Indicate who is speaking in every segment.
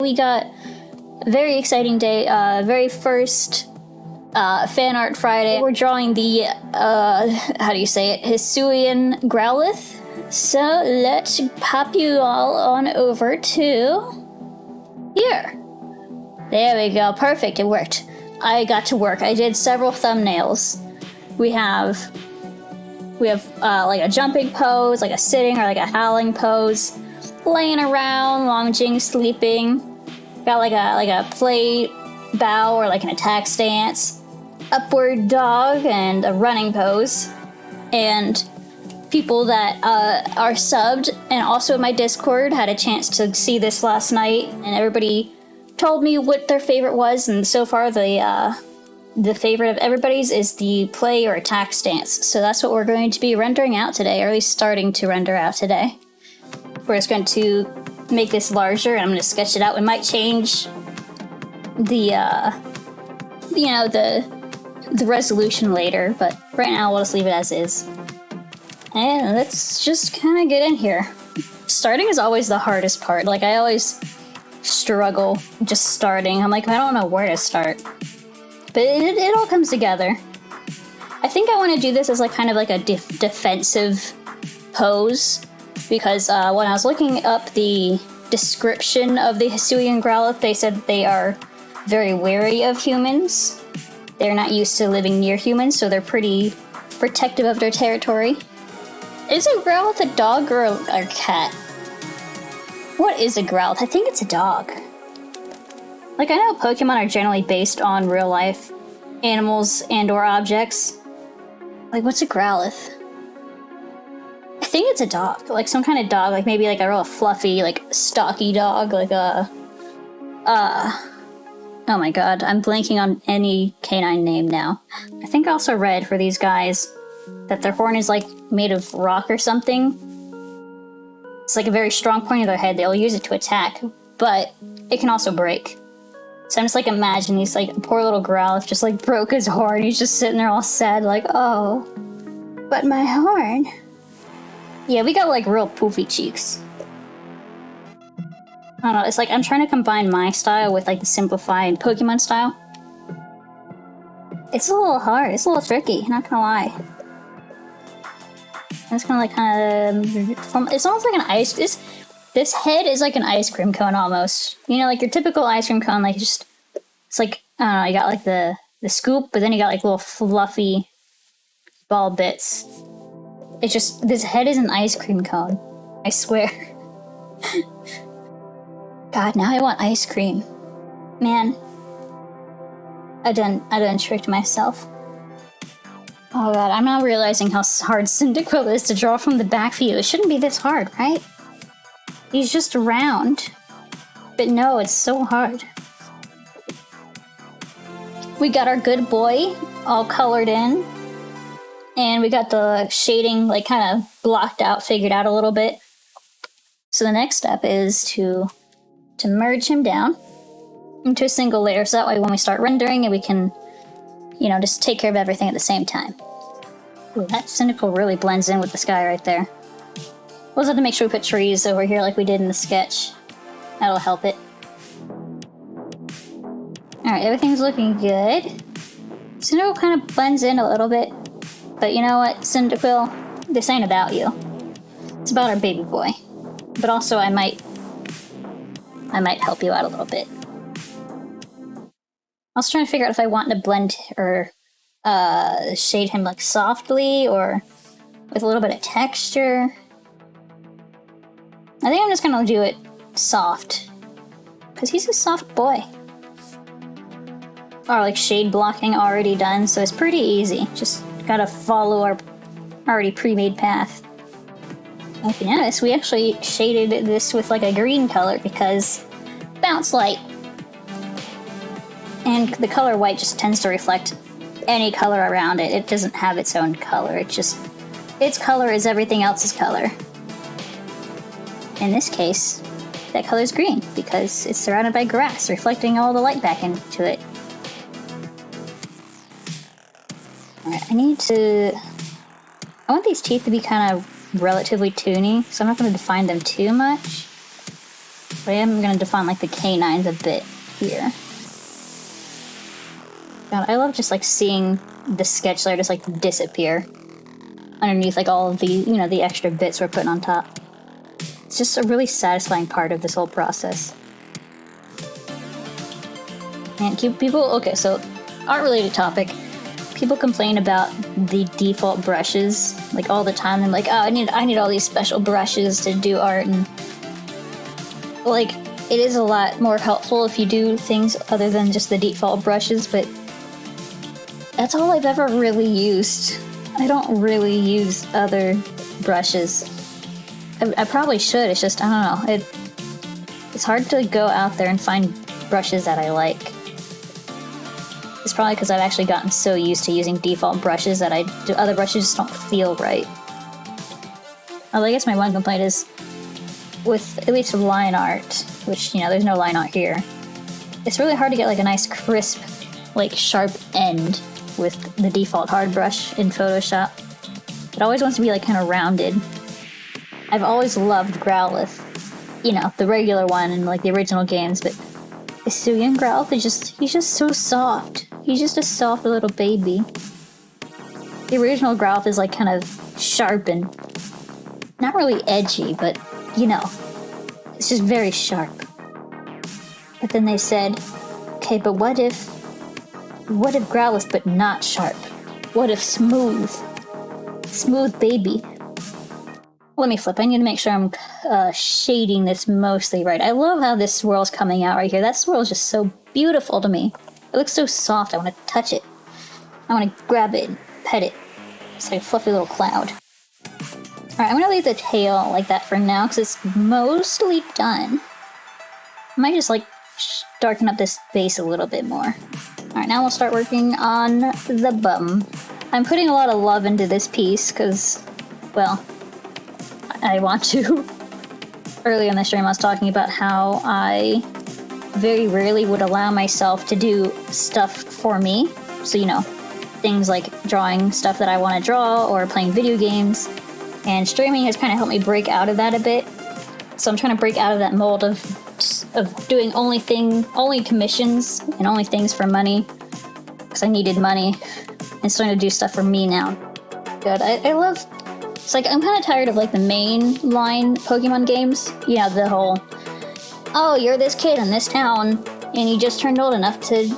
Speaker 1: We got a very exciting day, very first fan art Friday. We're drawing the, how do you say it, Hisuian Growlithe. So let's pop you all on over to here. There we go, perfect, it worked. I got to work. I did several thumbnails. We have like a jumping pose, like a sitting or like a howling pose, laying around, lounging, sleeping. Got like a play bow or like an attack stance, upward dog, and a running pose. And people that are subbed and also in my Discord had a chance to see this last night, and everybody told me what their favorite was, and so far the favorite of everybody's is the play or attack stance. So that's what we're going to be rendering out today, or at least starting to render out today. We're just going to make this larger, and I'm going to sketch it out. We might change the the resolution later, but right now we'll just leave it as is. And let's just kind of get in here. Starting is always the hardest part. Like, I always struggle just starting. I'm like, I don't know where to start. But it all comes together. I think I want to do this as like kind of like a defensive pose, because when I was looking up the description of the Hisuian Growlithe, they said they are very wary of humans. They're not used to living near humans, so they're pretty protective of their territory. Is a Growlithe a dog or a cat? What is a Growlithe? I think it's a dog. Like, I know Pokemon are generally based on real life animals and or objects. Like, what's a Growlithe? I think it's a dog, like some kind of dog, like maybe like a real fluffy, like stocky dog, like a, oh my god, I'm blanking on any canine name now. I think I also read for these guys that their horn is like made of rock or something. It's like a very strong point of their head. They'll use it to attack, but it can also break. So I'm just like, imagine these like poor little Growlithe just like broke his horn. He's just sitting there all sad, like, oh, but my horn. Yeah, we got like real poofy cheeks. I don't know, it's like I'm trying to combine my style with like the simplified Pokemon style. It's a little hard, it's a little tricky, not gonna lie. It's gonna like it's almost like an ice, this head is like an ice cream cone almost. You know, like your typical ice cream cone, like it's like, I don't know, you got like the scoop, but then you got like little fluffy ball bits. It's just, this head is an ice cream cone. I swear. God, now I want ice cream. Man. I done tricked myself. Oh god, I'm now realizing how hard Cyndaquil is to draw from the back view. It shouldn't be this hard, right? He's just round. But no, it's so hard. We got our good boy all colored in. And we got the shading like kind of blocked out, figured out a little bit. So the next step is to merge him down into a single layer, so that way when we start rendering it, we can, you know, just take care of everything at the same time. Ooh, that Cyndaquil really blends in with the sky right there. We'll just have to make sure we put trees over here like we did in the sketch. That'll help it. Alright, everything's looking good. Cyndaquil kind of blends in a little bit. But you know what, Cyndaquil? This ain't about you. It's about our baby boy. But also, I might help you out a little bit. I was trying to figure out if I want to blend or shade him like softly or with a little bit of texture. I think I'm just gonna do it soft, because he's a soft boy. Or like shade blocking already done, so it's pretty easy. Just gotta follow our already pre-made path. If you notice, we actually shaded this with like a green color because bounce light. And the color white just tends to reflect any color around it. It doesn't have its own color. Its color is everything else's color. In this case, that color is green because it's surrounded by grass, reflecting all the light back into it. Alright, I want these teeth to be kind of relatively toony, so I'm not going to define them too much. But I am going to define like the canines a bit here. God, I love just like seeing the sketch layer just like disappear underneath like all of the, you know, the extra bits we're putting on top. It's just a really satisfying part of this whole process. And okay, so art related topic. People complain about the default brushes like all the time. They're like, oh, I need all these special brushes to do art, and like it is a lot more helpful if you do things other than just the default brushes, but that's all I've ever really used. I don't really use other brushes. I probably should, it's just, I don't know, it's hard to go out there and find brushes that I like. It's probably because I've actually gotten so used to using default brushes that other brushes just don't feel right. Well, I guess my one complaint is with at least line art, which, you know, there's no line art here. It's really hard to get like a nice crisp, like sharp end with the default hard brush in Photoshop. It always wants to be like kind of rounded. I've always loved Growlithe, you know, the regular one in like the original games, but Hisuian Growlithe is he's just so soft. He's just a soft little baby. The original Growlithe is like kind of sharp and not really edgy, but you know, it's just very sharp. But then they said, okay, but what if Growlithe but not sharp? What if smooth? Smooth baby. Let me flip. I need to make sure I'm shading this mostly right. I love how this swirl's coming out right here. That swirl is just so beautiful to me. It looks so soft. I want to touch it. I want to grab it and pet it. It's like a fluffy little cloud. Alright, I'm going to leave the tail like that for now because it's mostly done. I might just like darken up this base a little bit more. Alright, now we'll start working on the bum. I'm putting a lot of love into this piece because, well, I want to. Earlier in the stream I was talking about how I very rarely would allow myself to do stuff for me. So, you know, things like drawing stuff that I want to draw or playing video games. And streaming has kind of helped me break out of that a bit. So I'm trying to break out of that mold of doing only commissions and only things for money. Because I needed money. And starting to do stuff for me now. Good. I love... It's like, I'm kind of tired of, like, the main line Pokemon games. You know, the whole, oh, you're this kid in this town, and you just turned old enough to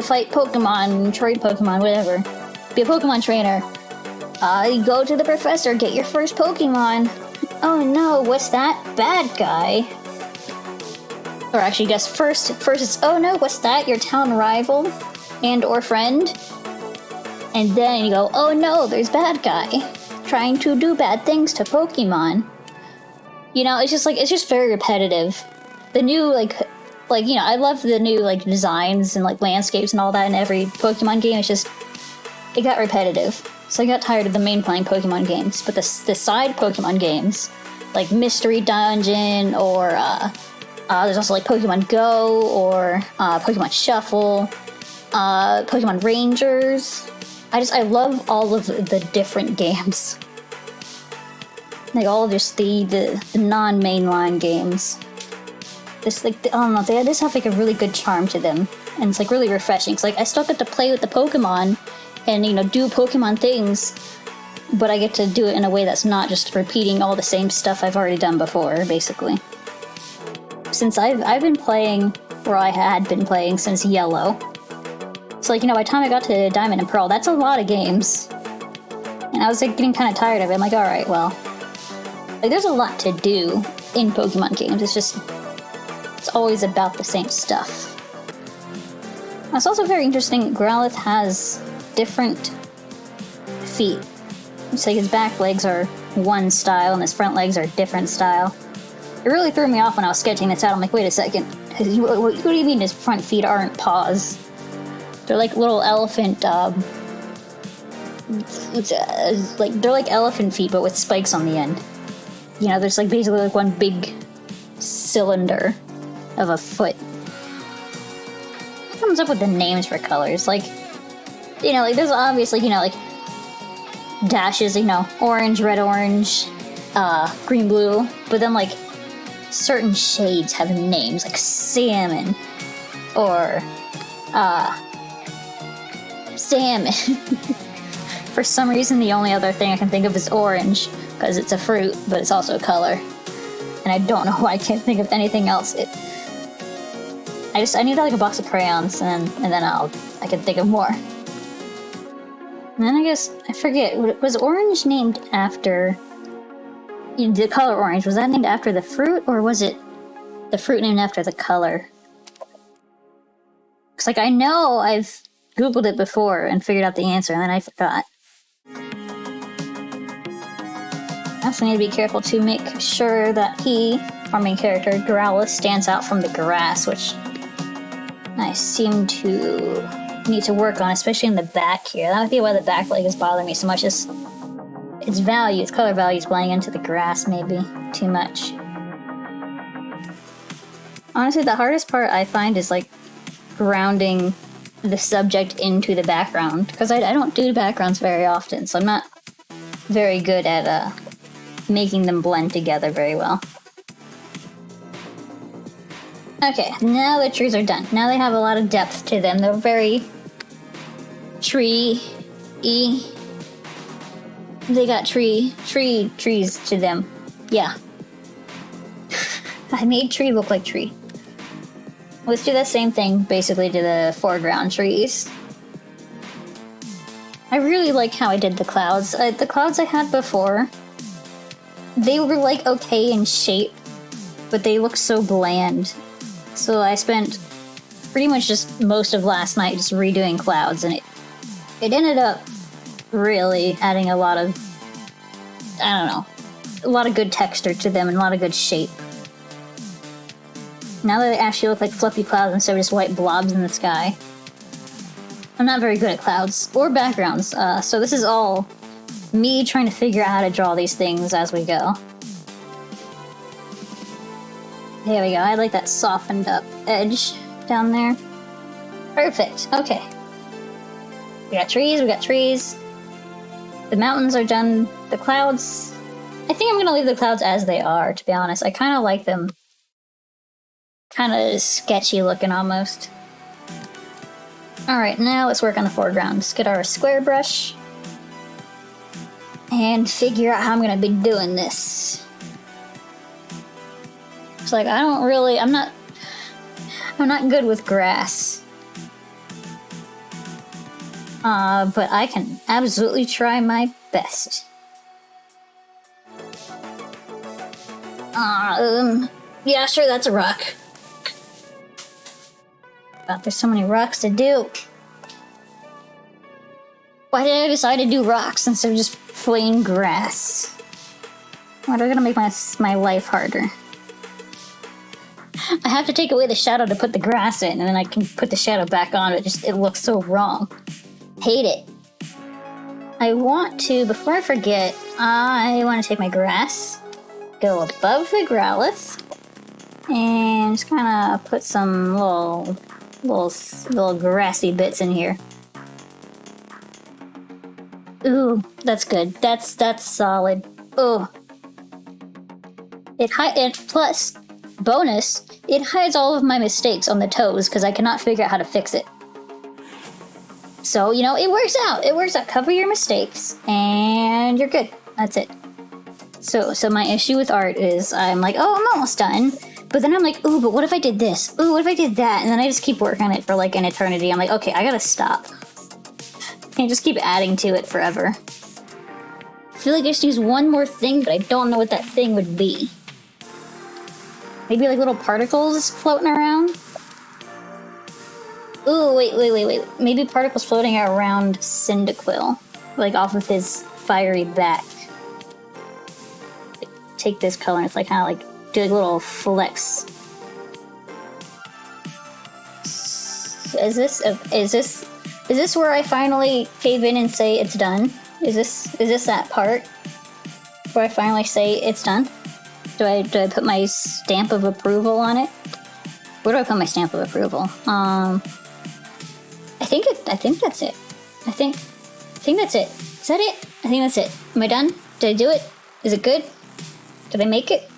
Speaker 1: fight Pokemon, trade Pokemon, whatever. Be a Pokemon trainer. You go to the professor, get your first Pokemon. Oh no, what's that? Bad guy. Or actually, I guess first it's, oh no, what's that? Your town rival and or friend? And then you go, oh no, there's bad guy trying to do bad things to Pokemon. You know, it's just very repetitive. The new, like, you know, I love the new, like, designs and, like, landscapes and all that in every Pokemon game. It's just, it got repetitive. So I got tired of the main playing Pokemon games. But the side Pokemon games, like Mystery Dungeon, or, there's also, like, Pokemon Go, or, Pokemon Shuffle, Pokemon Rangers. I love all of the different games. Like, all just the non-mainline games. It's like, I don't know, they just have like a really good charm to them. And it's like really refreshing. It's like, I still get to play with the Pokemon and, you know, do Pokemon things, but I get to do it in a way that's not just repeating all the same stuff I've already done before, basically. Since I've been playing, or I had been playing since Yellow. So, like, you know, by the time I got to Diamond and Pearl, that's a lot of games. And I was, like, getting kind of tired of it. I'm like, alright, well, like, there's a lot to do in Pokemon games. It's always about the same stuff. It's also very interesting, Growlithe has different feet. It's like his back legs are one style and his front legs are a different style. It really threw me off when I was sketching this out. I'm like, wait a second. What do you mean his front feet aren't paws? They're like little elephant, they're like elephant feet, but with spikes on the end. You know, there's like basically like one big cylinder of a foot. Who comes up with the names for colors? Like, you know, like there's obviously, you know, like dashes, you know, orange, red, orange, green, blue, but then like certain shades have names, like salmon, or, salmon. For some reason, the only other thing I can think of is orange, because it's a fruit, but it's also a color. And I don't know why I can't think of anything else. I need like a box of crayons, and then I can think of more. And then I guess, I forget, was orange named after, the color orange, was that named after the fruit, or was it the fruit named after the color? Because, like, I know I've Googled it before and figured out the answer, and then I forgot. I also need to be careful to make sure that our main character, Growlithe, stands out from the grass, which I seem to need to work on, especially in the back here. That might be why the back leg is bothering me so much. Its color value is blending into the grass, maybe too much. Honestly, the hardest part I find is like grounding the subject into the background, because I don't do backgrounds very often, so I'm not very good at making them blend together very well. Okay, now the trees are done. Now they have a lot of depth to them. They're very tree-y. They got trees to them. Yeah. I made tree look like tree. Let's do that same thing, basically, to the foreground trees. I really like how I did the clouds. The clouds I had before, they were, like, okay in shape, but they look so bland. So I spent pretty much just most of last night just redoing clouds, and it ended up really adding a lot of, I don't know, a lot of good texture to them and a lot of good shape. Now that they actually look like fluffy clouds instead of just white blobs in the sky. I'm not very good at clouds or backgrounds, so this is all me trying to figure out how to draw these things as we go. There we go, I like that softened up edge down there. Perfect, okay. We got trees. The mountains are done. The clouds, I think I'm gonna leave the clouds as they are, to be honest. I kind of like them. Kind of sketchy looking almost. Alright, now let's work on the foreground. Let's get our square brush and figure out how I'm gonna be doing this. It's like, I'm not good with grass. But I can absolutely try my best. Yeah, sure, that's a rock. But there's so many rocks to do. Why did I decide to do rocks instead of just plain grass? Why are they gonna make my life harder? I have to take away the shadow to put the grass in, and then I can put the shadow back on, but it looks so wrong. Hate it. Before I forget, I want to take my grass, go above the Growlithe, and just kind of put some little grassy bits in here. Ooh, that's good. That's solid. Ooh. Plus, bonus, it hides all of my mistakes on the toes because I cannot figure out how to fix it. So, it works out. It works out. Cover your mistakes, and you're good. That's it. So my issue with art is I'm like, oh, I'm almost done. But then I'm like, ooh, but what if I did this? Ooh, what if I did that? And then I just keep working on it for like an eternity. I'm like, okay, I gotta stop. Can't just keep adding to it forever. I feel like I just use one more thing, but I don't know what that thing would be. Maybe like little particles floating around? Ooh, wait. Maybe particles floating around Cyndaquil. Like off of his fiery back. Take this color and it's like kind of like do like little flecks. Is this where I finally cave in and say it's done? Is this that part where I finally say it's done? Do I put my stamp of approval on it? Where do I put my stamp of approval? I think that's it. I think that's it. Is that it? I think that's it. Am I done? Did I do it? Is it good? Did I make it?